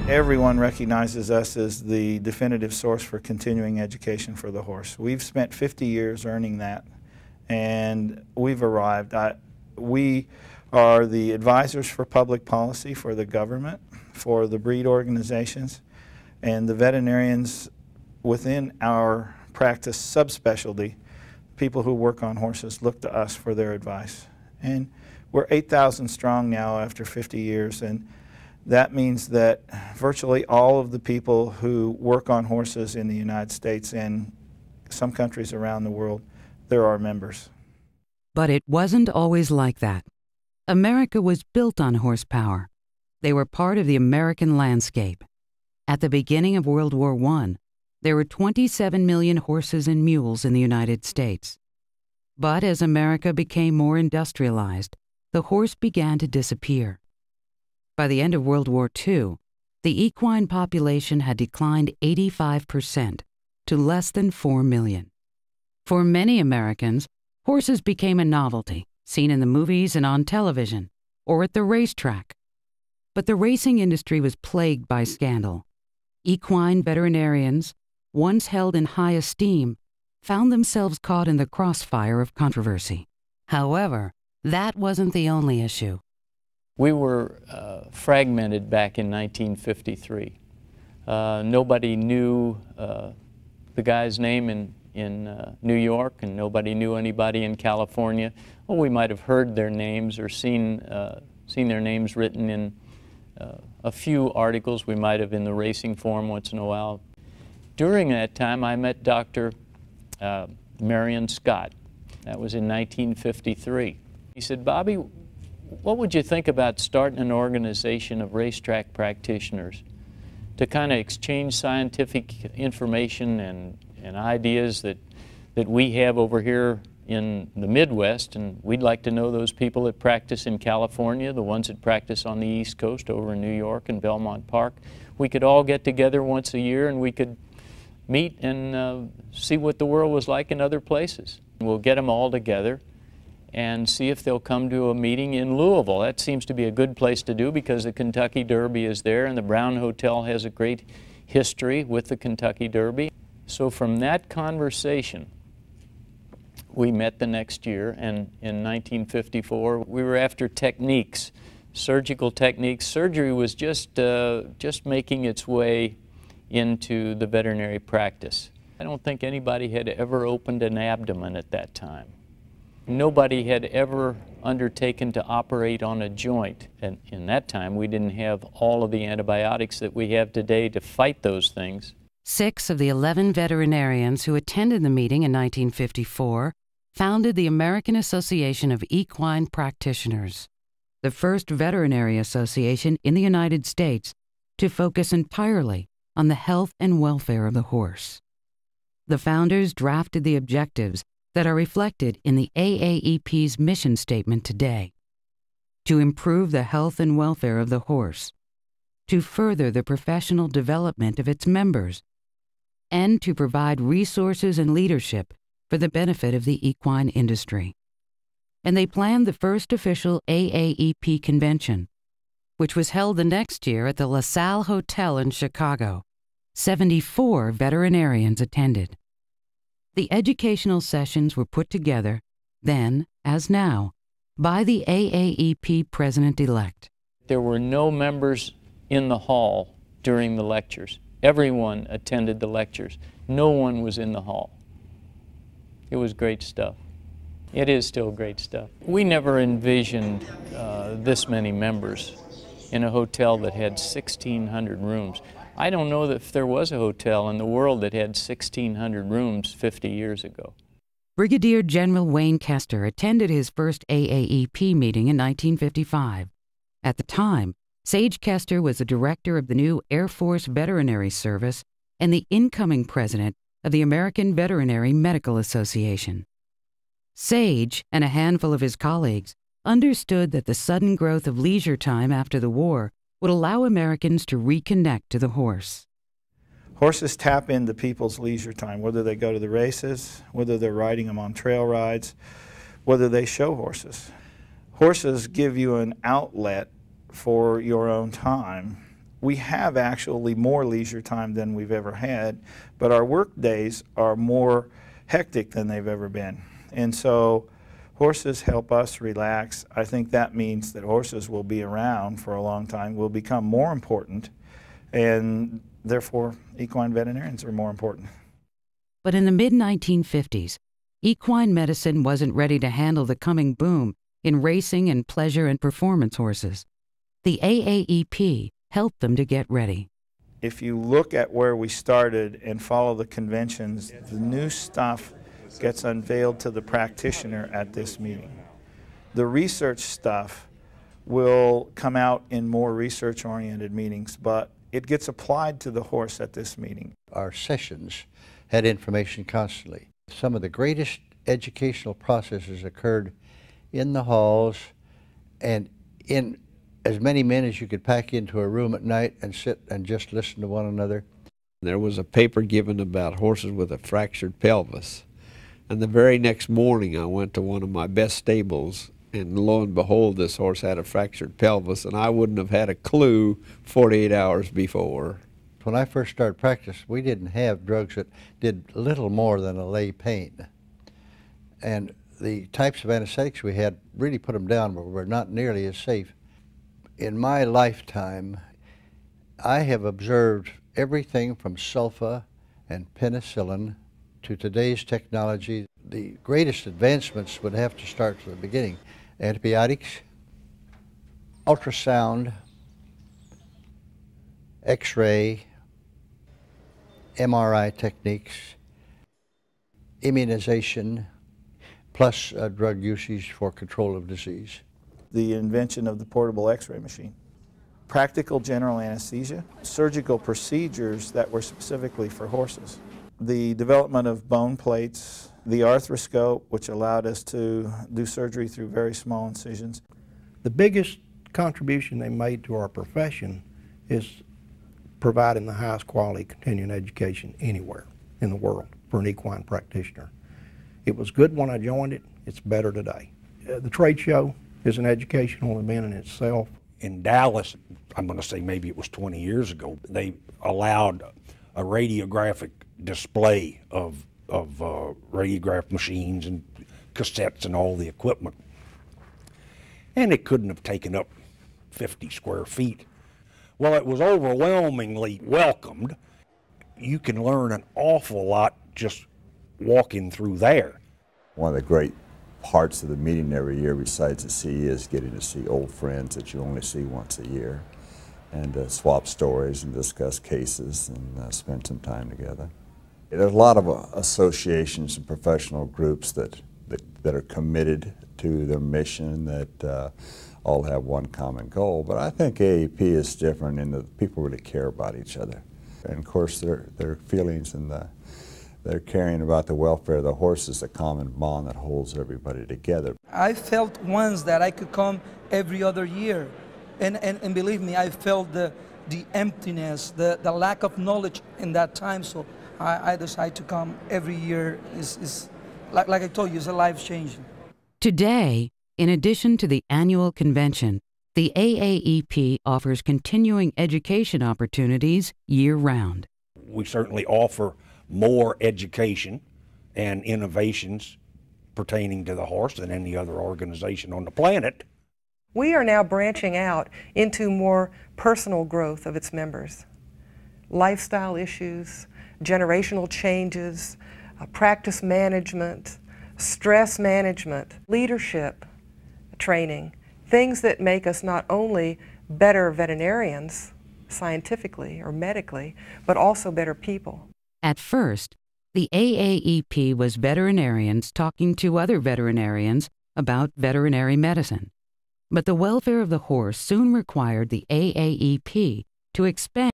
everyone recognizes us as the definitive source for continuing education for the horse. We've spent 50 years earning that, and we've arrived. We are the advisors for public policy for the government, for the breed organizations, and the veterinarians within our practice subspecialty. People who work on horses look to us for their advice. And we're 8,000 strong now after 50 years, and that means that virtually all of the people who work on horses in the United States and some countries around the world, they're our members. But it wasn't always like that. America was built on horsepower. They were part of the American landscape. At the beginning of World War I, there were 27 million horses and mules in the United States. But as America became more industrialized, the horse began to disappear. By the end of World War II, the equine population had declined 85% to less than 4 million. For many Americans, horses became a novelty, seen in the movies and on television, or at the racetrack. But the racing industry was plagued by scandal. Equine veterinarians, once held in high esteem, found themselves caught in the crossfire of controversy. However, that wasn't the only issue. We were fragmented back in 1953. Nobody knew the guy's name in New York, and nobody knew anybody in California. Well, we might have heard their names or seen their names written in a few articles. We might have in the Racing Form once in a while. During that time, I met Dr. Marion Scott. That was in 1953. He said, "Bobby, what would you think about starting an organization of racetrack practitioners to kind of exchange scientific information and ideas that we have over here in the Midwest, and we'd like to know those people that practice in California, the ones that practice on the East Coast over in New York and Belmont Park. We could all get together once a year and we could meet and see what the world was like in other places. We'll get them all together and see if they'll come to a meeting in Louisville. That seems to be a good place to do because the Kentucky Derby is there, and the Brown Hotel has a great history with the Kentucky Derby." So from that conversation, we met the next year, and in 1954, we were after techniques, surgical techniques. Surgery was just making its way into the veterinary practice. I don't think anybody had ever opened an abdomen at that time. Nobody had ever undertaken to operate on a joint, and in that time we didn't have all of the antibiotics that we have today to fight those things. 6 of the 11 veterinarians who attended the meeting in 1954 founded the American Association of Equine Practitioners, the first veterinary association in the United States to focus entirely on the health and welfare of the horse. The founders drafted the objectives that are reflected in the AAEP's mission statement today: to improve the health and welfare of the horse, to further the professional development of its members, and to provide resources and leadership for the benefit of the equine industry. And they planned the first official AAEP convention, which was held the next year at the LaSalle Hotel in Chicago. 74 veterinarians attended. The educational sessions were put together, then, as now, by the AAEP president-elect. There were no members in the hall during the lectures. Everyone attended the lectures. No one was in the hall. It was great stuff. It is still great stuff. We never envisioned this many members in a hotel that had 1,600 rooms. I don't know if there was a hotel in the world that had 1,600 rooms 50 years ago. Brigadier General Wayne Kester attended his first AAEP meeting in 1955. At the time, Sage Kester was the director of the new Air Force Veterinary Service and the incoming president of the American Veterinary Medical Association. Sage and a handful of his colleagues understood that the sudden growth of leisure time after the war would allow Americans to reconnect to the horse. Horses tap into people's leisure time, whether they go to the races, whether they're riding them on trail rides, whether they show horses. Horses give you an outlet for your own time, we have actually more leisure time than we've ever had, but our work days are more hectic than they've ever been. And so horses help us relax. I think that means that horses will be around for a long time, will become more important, and therefore equine veterinarians are more important. But in the mid-1950s, equine medicine wasn't ready to handle the coming boom in racing and pleasure and performance horses. The AAEP helped them to get ready. If you look at where we started and follow the conventions, the new stuff gets unveiled to the practitioner at this meeting. The research stuff will come out in more research-oriented meetings, but it gets applied to the horse at this meeting. Our sessions had information constantly. Some of the greatest educational processes occurred in the halls and in as many men as you could pack into a room at night and sit and just listen to one another. There was a paper given about horses with a fractured pelvis. And the very next morning I went to one of my best stables, and lo and behold, this horse had a fractured pelvis, and I wouldn't have had a clue 48 hours before. When I first started practice, we didn't have drugs that did little more than allay pain. And the types of anesthetics we had really put them down, but were not nearly as safe. In my lifetime, I have observed everything from sulfa and penicillin to today's technology. The greatest advancements would have to start from the beginning. Antibiotics, ultrasound, X-ray, MRI techniques, immunization, plus drug usage for control of disease. The invention of the portable X-ray machine, practical general anesthesia, surgical procedures that were specifically for horses, the development of bone plates, the arthroscope, which allowed us to do surgery through very small incisions. The biggest contribution they made to our profession is providing the highest quality continuing education anywhere in the world for an equine practitioner. It was good when I joined it, it's better today. The trade show is an educational event in itself. In Dallas, I'm going to say maybe it was 20 years ago, they allowed a radiographic display of radiograph machines and cassettes and all the equipment. And it couldn't have taken up 50 square feet. Well, it was overwhelmingly welcomed. You can learn an awful lot just walking through there. One of the great parts of the meeting every year besides the CE is getting to see old friends that you only see once a year and swap stories and discuss cases and spend some time together. There's a lot of associations and professional groups that are committed to their mission that all have one common goal, but I think AAP is different in that people really care about each other. And of course their feelings and they're caring about the welfare of the horse is a common bond that holds everybody together. I felt once that I could come every other year, and believe me, I felt the emptiness, the lack of knowledge in that time, so I decided to come every year. Is like I told you, it's a life-changing. Today, in addition to the annual convention, the AAEP offers continuing education opportunities year-round. We certainly offer more education and innovations pertaining to the horse than any other organization on the planet. We are now branching out into more personal growth of its members. Lifestyle issues, generational changes, practice management, stress management, leadership training, things that make us not only better veterinarians scientifically or medically, but also better people. At first, the AAEP was veterinarians talking to other veterinarians about veterinary medicine. But the welfare of the horse soon required the AAEP to expand